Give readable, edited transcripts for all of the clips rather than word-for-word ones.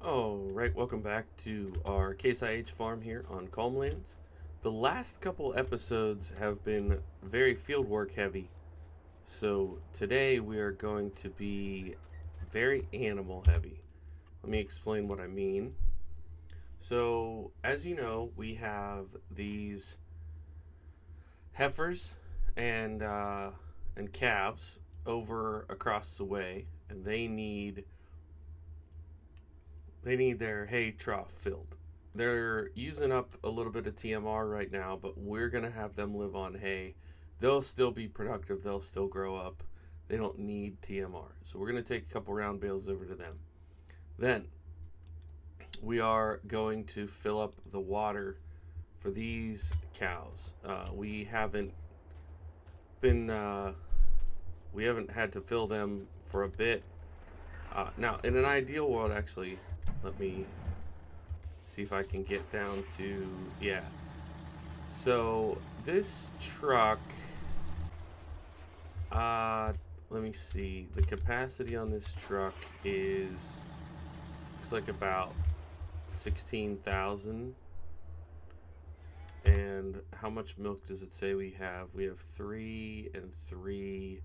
Alright, welcome back to our Case IH farm here on Calmlands. The last couple episodes have been very fieldwork heavy, so today we are going to be very animal heavy. Let me explain what I mean. So, as you know, we have these heifers and calves over across the way, and they need their hay trough filled. They're using up a little bit of TMR right now, but we're going to have them live on hay. They'll still be productive, they'll still grow up. They don't need TMR. So we're going to take a couple round bales over to them. Then we are going to fill up the water for these cows. We haven't had to fill them for a bit. Now, in an ideal world, actually, let me see if I can get down to, yeah. So this truck, let me see. The capacity on this truck looks like about 16,000. And how much milk does it say we have? We have 3 and 3.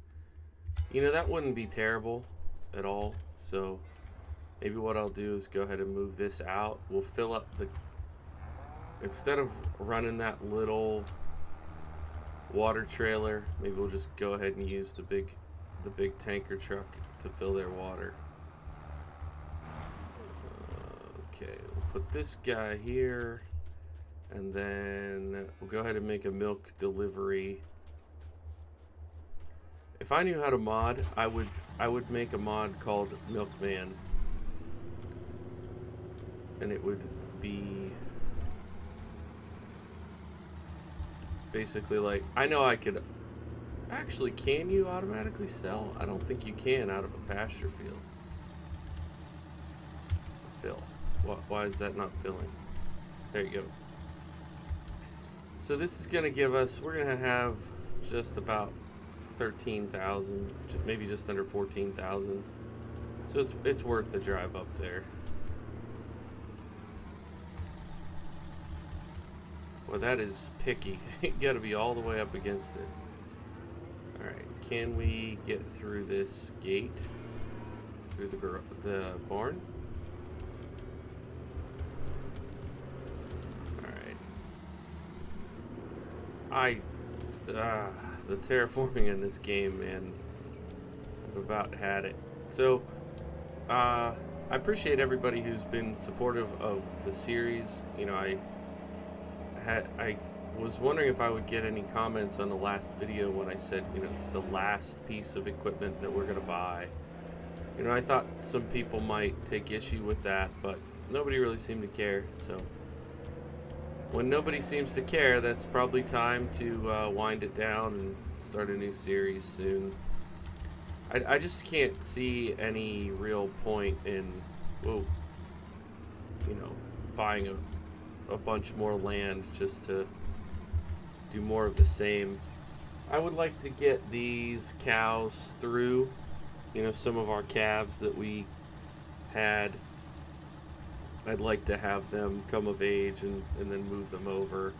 You know, that wouldn't be terrible at all. So maybe what I'll do is go ahead and move this out. We'll fill up instead of running that little water trailer, maybe we'll just go ahead and use the big tanker truck to fill their water. Okay, we'll put this guy here, and then we'll go ahead and make a milk delivery. If I knew how to mod, I would make a mod called Milkman. And it would be basically like, I know I could actually, can you automatically sell? I don't think you can out of a pasture field. Fill. Why is that not filling? There you go. So this is going to give us, we're going to have just about 13,000, maybe just under 14,000. So it's worth the drive up there. Well, that is picky. You gotta be all the way up against it. Alright, can we get through this gate? Through the barn? Alright. The terraforming in this game, man. I've about had it. So, I appreciate everybody who's been supportive of the series. You know, I was wondering if I would get any comments on the last video when I said, you know, it's the last piece of equipment that we're going to buy. You know, I thought some people might take issue with that, but nobody really seemed to care. So when nobody seems to care, that's probably time to wind it down and start a new series soon. I just can't see any real point in, you know, buying a bunch more land just to do more of the same. I would like to get these cows through, you know, some of our calves that we had. I'd like to have them come of age and then move them over.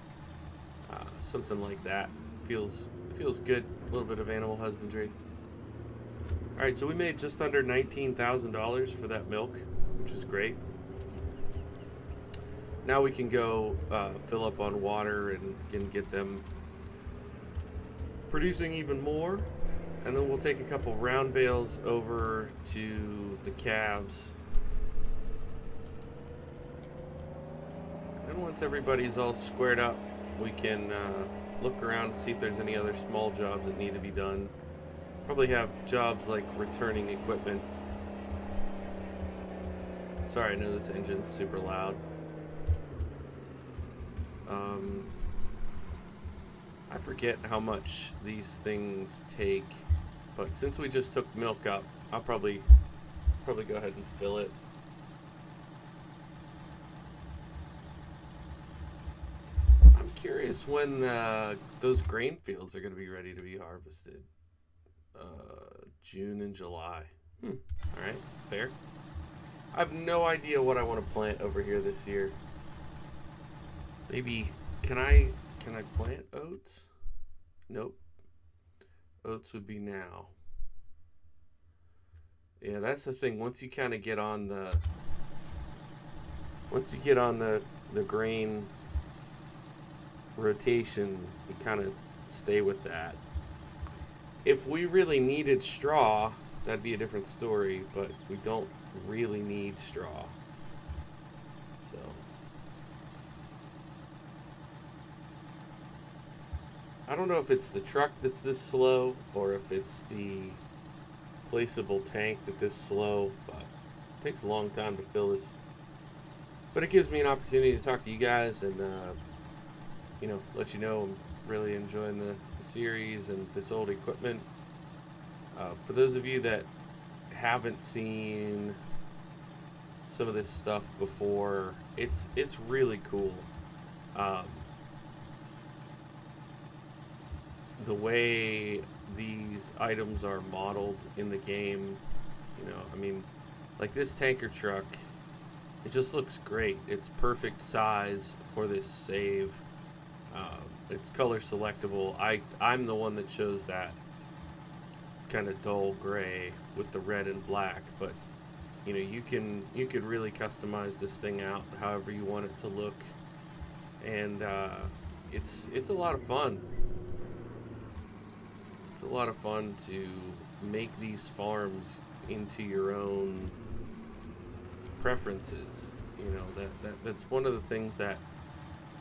Something like that feels good. A little bit of animal husbandry. All right, so we made just under $19,000 for that milk, which is great. Now we can go fill up on water and can get them producing even more. And then we'll take a couple round bales over to the calves. And once everybody's all squared up, we can look around and see if there's any other small jobs that need to be done. Probably have jobs like returning equipment. Sorry, I know this engine's super loud. I forget how much these things take, but since we just took milk up, I'll probably go ahead and fill it. I'm curious when those grain fields are going to be ready to be harvested. June and July. All right, fair. I have no idea what I want to plant over here this year. Maybe, can I plant oats? Nope. Oats would be now. Yeah, that's the thing. Once you kind of get on the grain rotation, you kind of stay with that. If we really needed straw, that'd be a different story, but we don't really need straw. So I don't know if it's the truck that's this slow or if it's the placeable tank that's this slow, but it takes a long time to fill this. But it gives me an opportunity to talk to you guys and let you know I'm really enjoying the series and this old equipment. For those of you that haven't seen some of this stuff before, it's really cool. The way these items are modeled in the game, I mean, like this tanker truck, it just looks great. It's perfect size for this save. It's color selectable. I'm the one that chose that kind of dull gray with the red and black, but you could really customize this thing out however you want it to look, and it's a lot of fun. It's a lot of fun to make these farms into your own preferences. That's one of the things that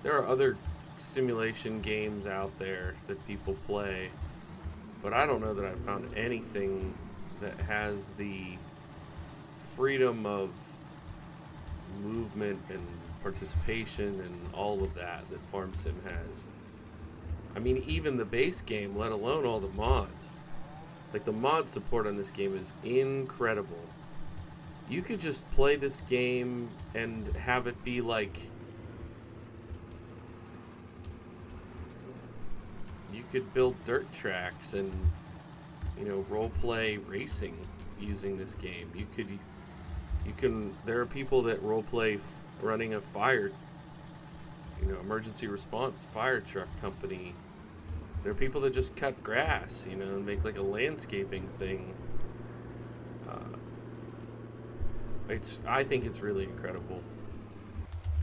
there are other simulation games out there that people play, but I don't know that I've found anything that has the freedom of movement and participation and all of that Farm Sim has. I mean, even the base game, let alone all the mods. Like, the mod support on this game is incredible. You could just play this game and have it be like, you could build dirt tracks and role play racing using this game. There are people that role play running a fire, emergency response fire truck company. There are people that just cut grass, and make like a landscaping thing. I think it's really incredible,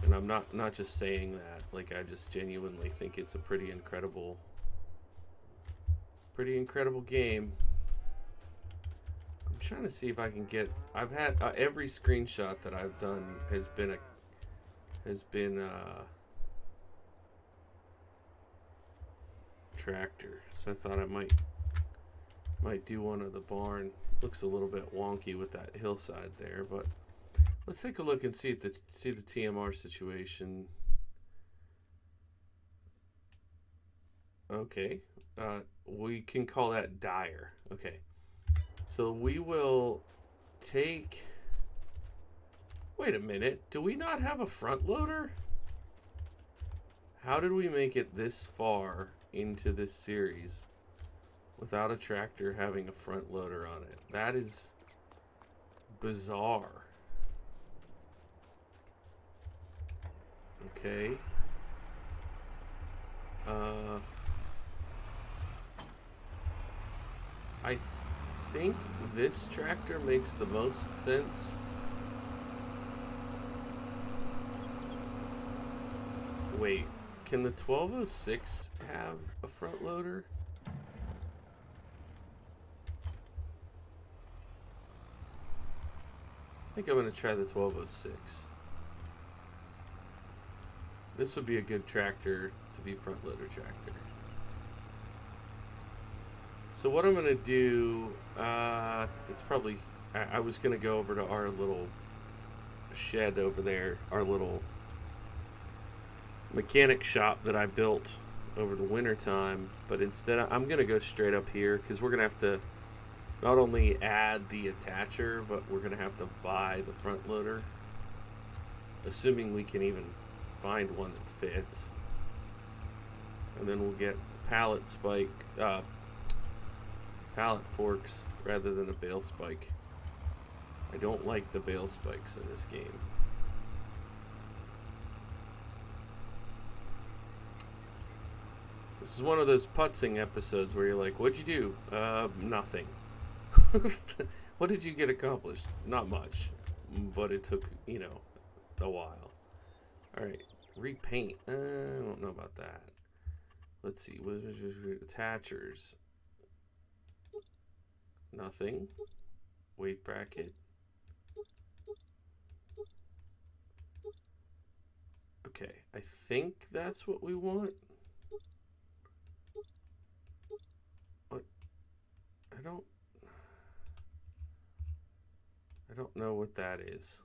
and I'm not just saying that. Like, I just genuinely think it's a pretty incredible game. I'm trying to see if I can get. I've had every screenshot that I've done has been tractor, so I thought I might do one of the barn. Looks a little bit wonky with that hillside there, but let's take a look and see the TMR situation. Okay, we can call that dire. Okay, so we will take. Wait a minute, do we not have a front loader? How did we make it this far into this series without a tractor having a front loader on it? That is bizarre. Okay. I think this tractor makes the most sense. Wait, can the 1206 have a front loader? I think I'm going to try the 1206. This would be a good tractor to be front loader tractor. So what I'm going to do, it's probably, I was going to go over to our little shed over there, our little mechanic shop that I built over the winter time, but instead I'm going to go straight up here because we're going to have to not only add the attacher, but we're going to have to buy the front loader, assuming we can even find one that fits. And then we'll get pallet forks rather than a bale spike. I don't like the bale spikes in this game. This is one of those putzing episodes where you're like, what'd you do? Nothing. What did you get accomplished? Not much. But it took, you know, a while. Alright, repaint. I don't know about that. Let's see. Attachers. Nothing. Weight bracket. Okay, I think that's what we want. What? I don't know what that is.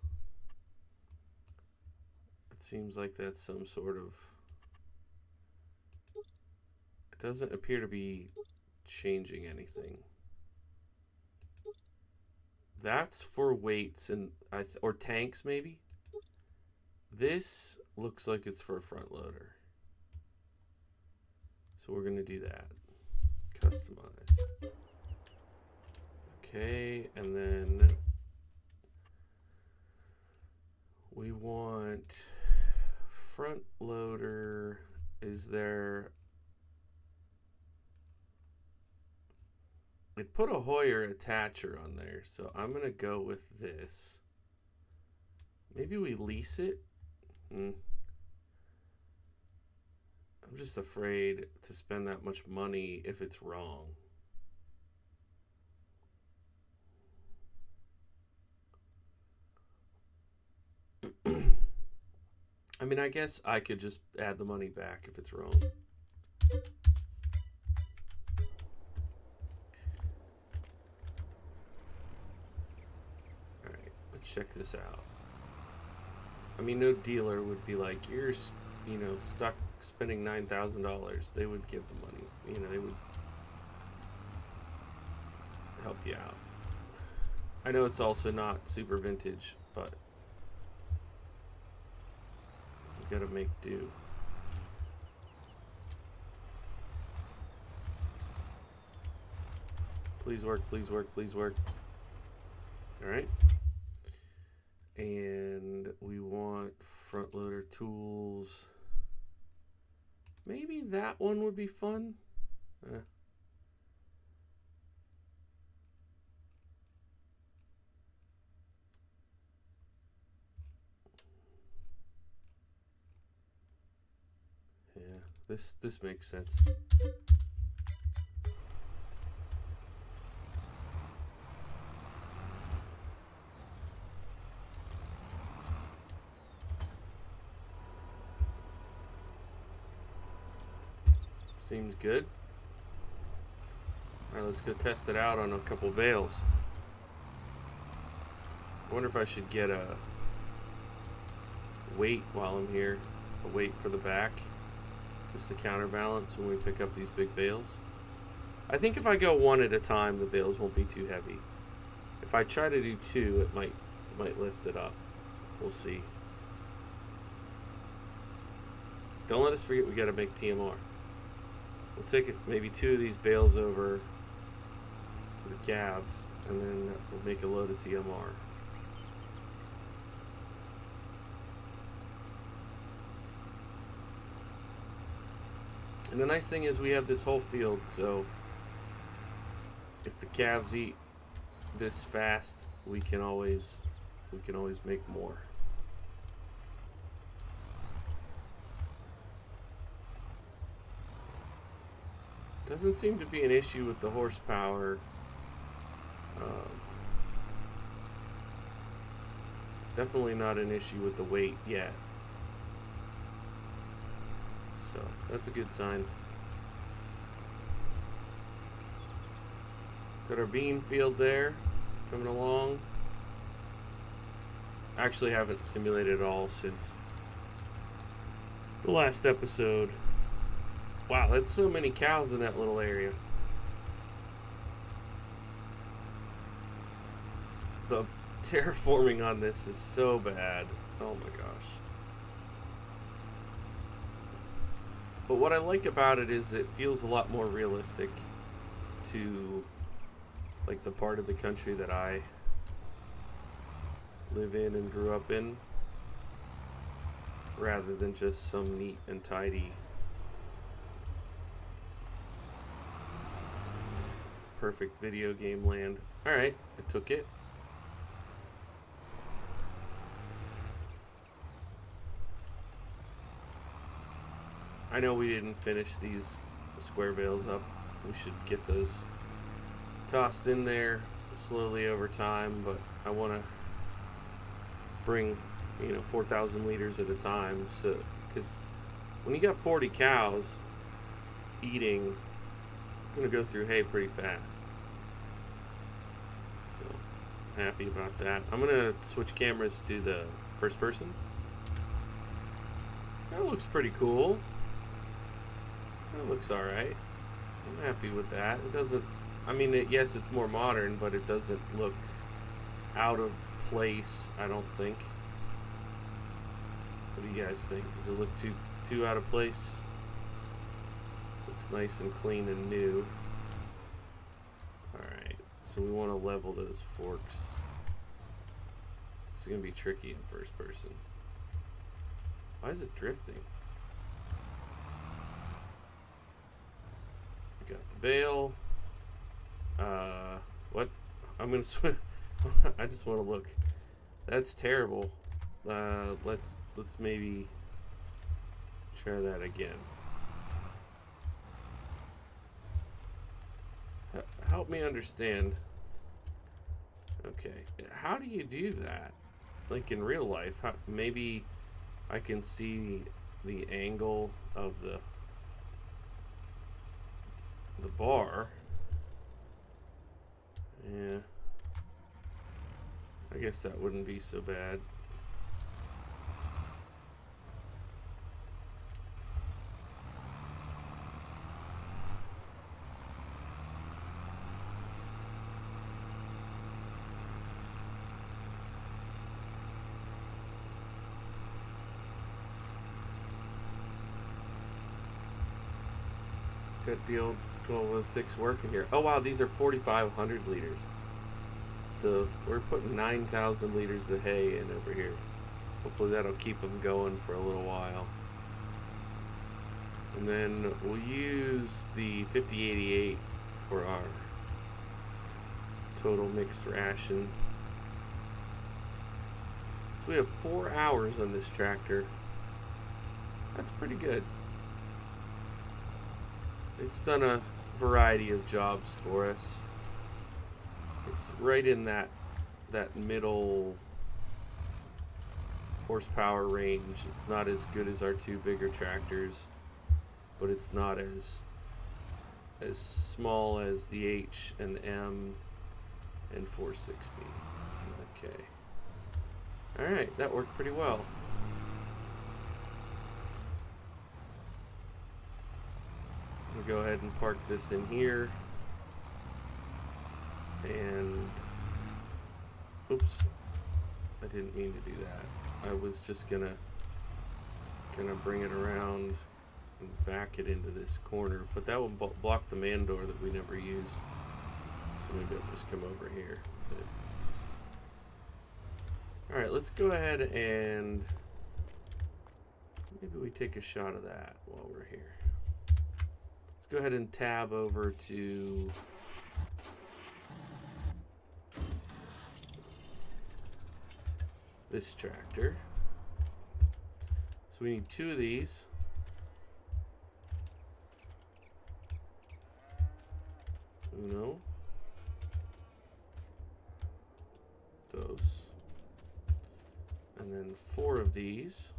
It seems like that's some sort of... It doesn't appear to be changing anything. That's for weights and or tanks maybe. This looks like it's for a front loader. So we're gonna do that. Customize. Okay, and then we want front loader. Is there... It put a Hoyer attacher on there, so I'm gonna go with this. Maybe we lease it. I'm just afraid to spend that much money if it's wrong. I mean, I guess I could just add the money back if it's wrong. Alright, let's check this out. I mean, no dealer would be like, you're, you know, stuck spending $9,000. They would give the money. You know, they would help you out. I know it's also not super vintage, but you gotta make do. Please work, please work, please work. Alright. And we want front loader tools. Maybe that one would be fun. Yeah, this makes sense. Seems good. Alright, let's go test it out on a couple bales. I wonder if I should get a weight while I'm here. A weight for the back. Just to counterbalance when we pick up these big bales. I think if I go one at a time, the bales won't be too heavy. If I try to do two, it might lift it up. We'll see. Don't let us forget we gotta make TMR. We'll take it, maybe two of these bales over to the calves, and then we'll make a load of TMR. And the nice thing is we have this whole field, so if the calves eat this fast, we can always make more. Doesn't seem to be an issue with the horsepower. Definitely not an issue with the weight yet. So that's a good sign. Got our bean field there coming along. Actually haven't simulated at all since the last episode. Wow, that's so many cows in that little area. The terraforming on this is so bad. Oh my gosh. But what I like about it is it feels a lot more realistic to like the part of the country that I live in and grew up in, rather than just some neat and tidy perfect video game land. Alright, I took it. I know we didn't finish these square bales up. We should get those tossed in there slowly over time, but I want to bring, 4,000 liters at a time, so because when you got 40 cows eating, I'm gonna go through hay pretty fast. So happy about that. I'm gonna switch cameras to the first person. That looks pretty cool. That looks all right. I'm happy with that. It doesn't, yes, it's more modern, but it doesn't look out of place, I don't think. What do you guys think? Does it look too out of place? Looks nice and clean and new. Alright, so we want to level those forks. This is going to be tricky in first person. Why is it drifting? We got the bale. What? I'm going to swim. I just want to look. That's terrible. Let's maybe try that again. Help me understand. Okay, how do you do that? Like in real life, maybe I can see the angle of the bar. Yeah, I guess that wouldn't be so bad. Got the old 1206 working here. Oh wow, these are 4,500 liters. So we're putting 9,000 liters of hay in over here. Hopefully that'll keep them going for a little while. And then we'll use the 5088 for our total mixed ration. So we have 4 hours on this tractor. That's pretty good. It's done a variety of jobs for us. It's right in that middle horsepower range. It's not as good as our two bigger tractors, but it's not as small as the H and M and 460. Okay. Alright, that worked pretty well. We'll go ahead and park this in here. And oops, I didn't mean to do that. I was just gonna bring it around and back it into this corner, but that will block the man door that we never use. So maybe I'll just come over here with it. All right, let's go ahead and maybe we take a shot of that while we're here. Let's go ahead and tab over to this tractor. So we need 2 of these. Uno. Dos. And then 4 of these.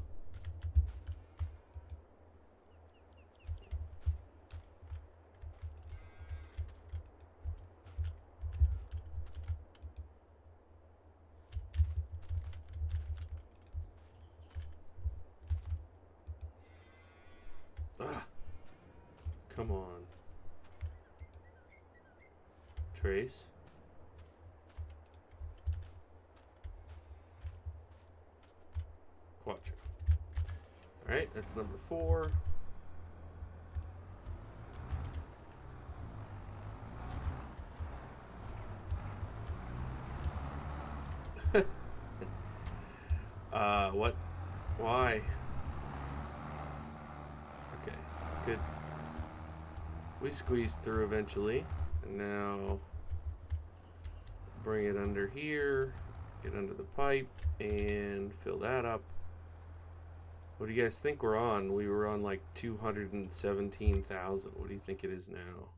Come on. Trace. Quattro. Alright, that's number 4. What? Why? Okay, good. We squeezed through eventually. And now bring it under here, get under the pipe, and fill that up. What do you guys think we're on? We were on like 217,000. What do you think it is now?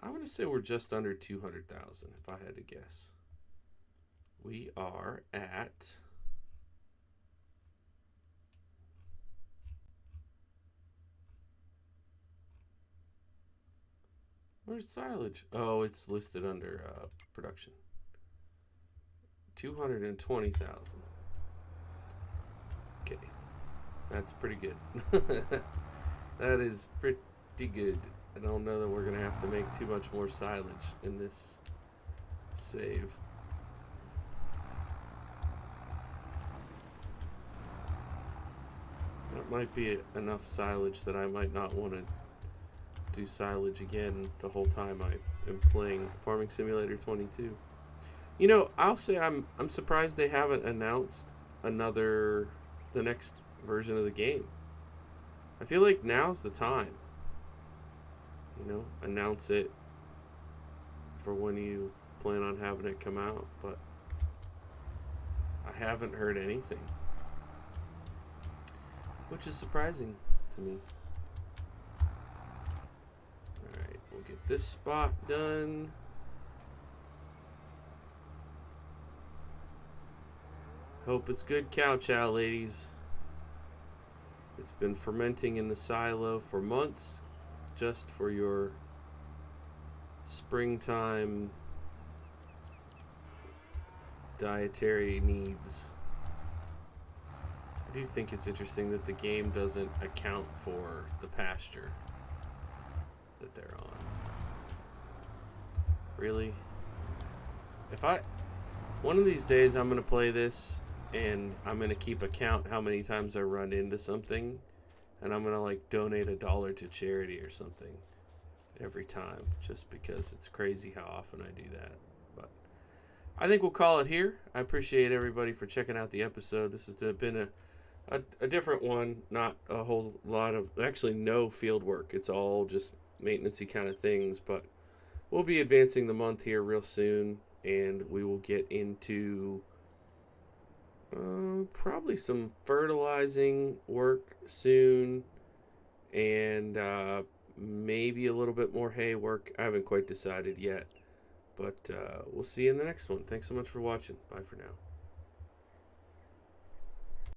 I'm going to say we're just under 200,000 if I had to guess. We are at... Where's silage? Oh, it's listed under production. 220,000. Okay. That's pretty good. That is pretty good. I don't know that we're going to have to make too much more silage in this save. That might be enough silage that I might not want to do silage again the whole time I am playing Farming Simulator 22. You know, I'll say I'm surprised they haven't announced the next version of the game. I feel like now's the time. You know, announce it for when you plan on having it come out, but I haven't heard anything, which is surprising to me. Alright, we'll get this spot done. Hope it's good cow chow, ladies. It's been fermenting in the silo for months, just for your springtime dietary needs. I do think it's interesting that the game doesn't account for the pasture that they're on. Really? One of these days I'm going to play this and I'm going to keep account how many times I run into something, and I'm going to like donate $1 to charity or something every time, just because it's crazy how often I do that. But I think we'll call it here. I appreciate everybody for checking out the episode. This has been a different one, not a whole lot of, actually no field work. It's all just maintenance-y kind of things, but we'll be advancing the month here real soon, and we will get into probably some fertilizing work soon, and maybe a little bit more hay work. I haven't quite decided yet, but we'll see you in the next one. Thanks so much for watching. Bye for now.